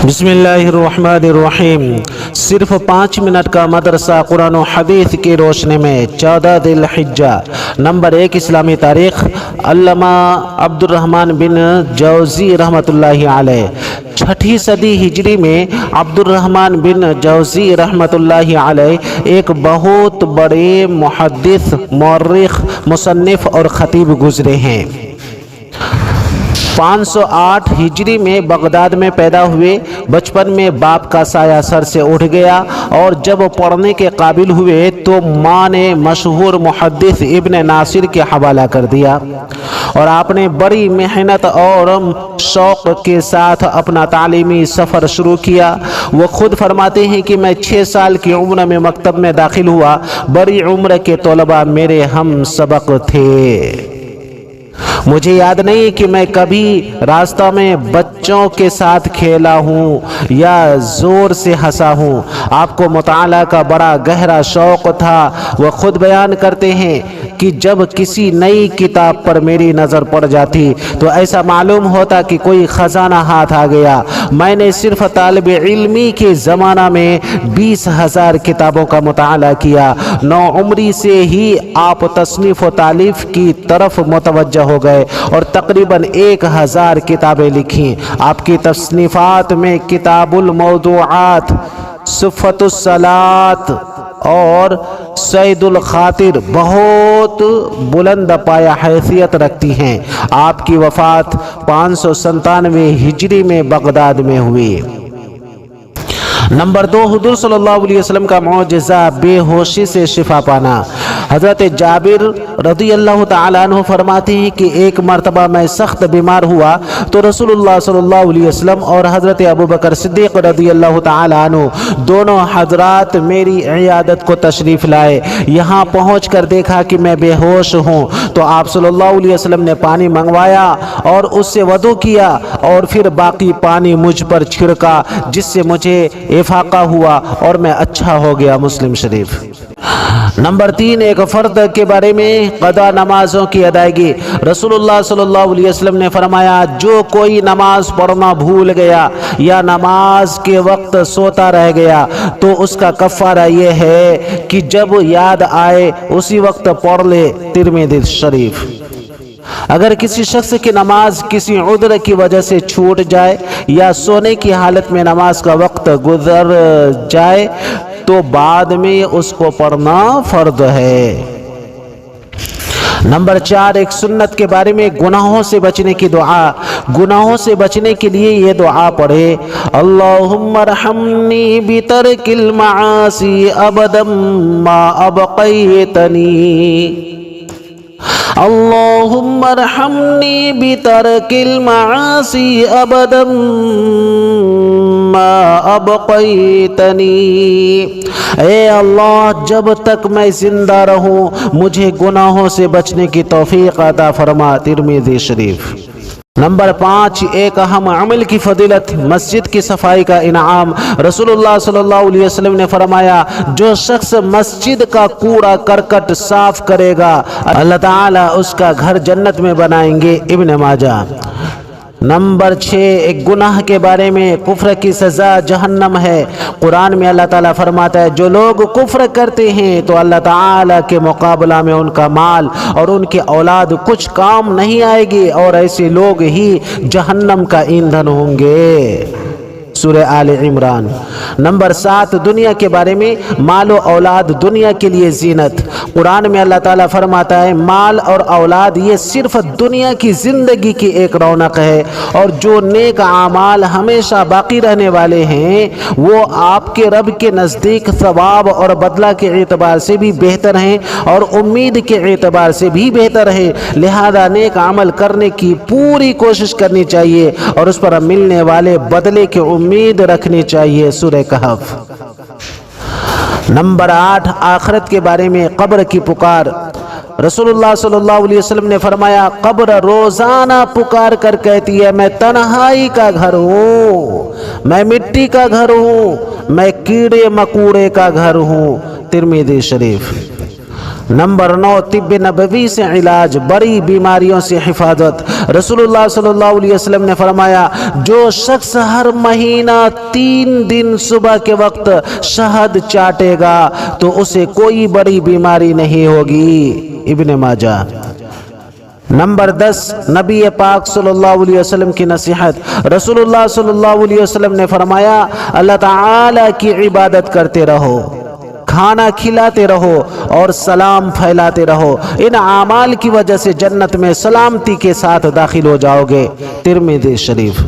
بسم اللہ الرحمن الرحیم۔ صرف 5 منٹ کا مدرسہ قرآن و حدیث کی روشنی میں 14 ذی الحجہ۔ نمبر 1 اسلامی تاریخ، علامہ عبد الرحمن بن جوزی رحمۃ اللہ علیہ۔ 6ٹھی صدی ہجری میں عبد الرحمن بن جوزی رحمۃ اللہ علیہ ایک بہت بڑے محدث، مورخ، مصنف اور خطیب گزرے ہیں۔ 508 ہجری میں بغداد میں پیدا ہوئے۔ بچپن میں باپ کا سایہ سر سے اٹھ گیا اور جب پڑھنے کے قابل ہوئے تو ماں نے مشہور محدث ابن ناصر کے حوالہ کر دیا اور آپ نے بڑی محنت اور شوق کے ساتھ اپنا تعلیمی سفر شروع کیا۔ وہ خود فرماتے ہیں کہ میں 6 سال کی عمر میں مکتب میں داخل ہوا۔ بڑی عمر کے طلباء میرے ہم سبق تھے۔ مجھے یاد نہیں کہ میں کبھی راستہ میں بچوں کے ساتھ کھیلا ہوں یا زور سے ہنسا ہوں۔ آپ کو مطالعہ کا بڑا گہرا شوق تھا۔ وہ خود بیان کرتے ہیں کہ جب کسی نئی کتاب پر میری نظر پڑ جاتی تو ایسا معلوم ہوتا کہ کوئی خزانہ ہاتھ آ گیا۔ میں نے صرف طالب علمی کے زمانہ میں 20,000 کتابوں کا مطالعہ کیا۔ 9 عمری سے ہی آپ تصنیف و تالیف کی طرف متوجہ ہو گئے اور تقریباً 1000 کتابیں لکھیں۔ آپ کی تصنیفات میں کتاب الموضوعات، صفۃ الصلاۃ اور سید الخاطر بہت بلند پایہ حیثیت رکھتی ہیں۔ آپ کی وفات 597 ہجری میں بغداد میں ہوئی۔ نمبر 2 حضور صلی اللہ علیہ وسلم کا معجزہ، بے ہوشی سے شفا پانا۔ حضرت جابر رضی اللہ تعالیٰ عنہ فرماتے ہیں کہ ایک مرتبہ میں سخت بیمار ہوا تو رسول اللہ صلی اللہ علیہ وسلم اور حضرت ابوبکر صدیق رضی اللہ تعالیٰ عنہ دونوں حضرات میری عیادت کو تشریف لائے۔ یہاں پہنچ کر دیکھا کہ میں بے ہوش ہوں تو آپ صلی اللہ علیہ وسلم نے پانی منگوایا اور اس سے وضو کیا اور پھر باقی پانی مجھ پر چھڑکا، جس سے مجھے افاقہ ہوا اور میں اچھا ہو گیا۔ مسلم شریف۔ نمبر 3 ایک فرد کے بارے میں قضا نمازوں کی ادائیگی۔ رسول اللہ صلی اللہ علیہ وسلم نے فرمایا، جو کوئی نماز پڑھنا بھول گیا یا نماز کے وقت سوتا رہ گیا تو اس کا کفارہ یہ ہے کہ جب یاد آئے اسی وقت پڑھ لے۔ ترمذی شریف۔ اگر کسی شخص کی نماز کسی عذر کی وجہ سے چھوٹ جائے یا سونے کی حالت میں نماز کا وقت گزر جائے تو بعد میں اس کو پڑھنا فرض ہے۔ نمبر 4 ایک سنت کے بارے میں گناہوں سے بچنے کی دعا۔ گناہوں سے بچنے کے لیے یہ دعا پڑھے، اللہم ارحمنی بترک المعاصی ابدا ما ابقیتنی، اللہم ارحمنی بترک المعاصی ابدا ما ابقیتنی۔ اے اللہ، جب تک میں زندہ رہوں مجھے گناہوں سے بچنے کی توفیق عطا فرما۔ ترمذی شریف۔ نمبر 5 ایک اہم عمل کی فضیلت، مسجد کی صفائی کا انعام۔ رسول اللہ صلی اللہ علیہ وسلم نے فرمایا، جو شخص مسجد کا کوڑا کرکٹ صاف کرے گا اللہ تعالیٰ اس کا گھر جنت میں بنائیں گے۔ ابن ماجہ۔ نمبر 6 ایک گناہ کے بارے میں، کفر کی سزا جہنم ہے۔ قرآن میں اللہ تعالیٰ فرماتا ہے، جو لوگ کفر کرتے ہیں تو اللہ تعالیٰ کے مقابلہ میں ان کا مال اور ان کی اولاد کچھ کام نہیں آئے گی اور ایسے لوگ ہی جہنم کا ایندھن ہوں گے۔ سورہ آل عمران۔ نمبر 7 دنیا کے بارے میں، مال و اولاد دنیا کے لیے زینت۔ قرآن میں اللہ تعالیٰ فرماتا ہے، مال اور اولاد یہ صرف دنیا کی زندگی کی ایک رونق ہے اور جو نیک اعمال ہمیشہ باقی رہنے والے ہیں وہ آپ کے رب کے نزدیک ثواب اور بدلہ کے اعتبار سے بھی بہتر ہیں اور امید کے اعتبار سے بھی بہتر ہیں۔ لہذا نیک عمل کرنے کی پوری کوشش کرنی چاہیے اور اس پر ملنے والے بدلے کے امید رکھنی چاہیے۔ سورہ کہف۔ نمبر 8 آخرت کے بارے میں، قبر کی پکار۔ رسول اللہ صلی اللہ علیہ وسلم نے فرمایا، قبر روزانہ پکار کر کہتی ہے، میں تنہائی کا گھر ہوں، میں مٹی کا گھر ہوں، میں کیڑے مکوڑے کا گھر ہوں۔ ترمذی شریف۔ نمبر 9 طب نبوی سے علاج، بڑی بیماریوں سے حفاظت۔ رسول اللہ صلی اللہ علیہ وسلم نے فرمایا جو شخص ہر مہینہ 3 دن صبح کے وقت شہد چاٹے گا تو اسے کوئی بڑی بیماری نہیں ہوگی، ابن ماجہ۔ نمبر 10 نبی پاک صلی اللہ علیہ وسلم کی نصیحت۔ رسول اللہ صلی اللہ علیہ وسلم نے فرمایا اللہ تعالی کی عبادت کرتے رہو، کھانا کھلاتے رہو اور سلام پھیلاتے رہو، ان اعمال کی وجہ سے جنت میں سلامتی کے ساتھ داخل ہو جاؤ گے، ترمذی شریف۔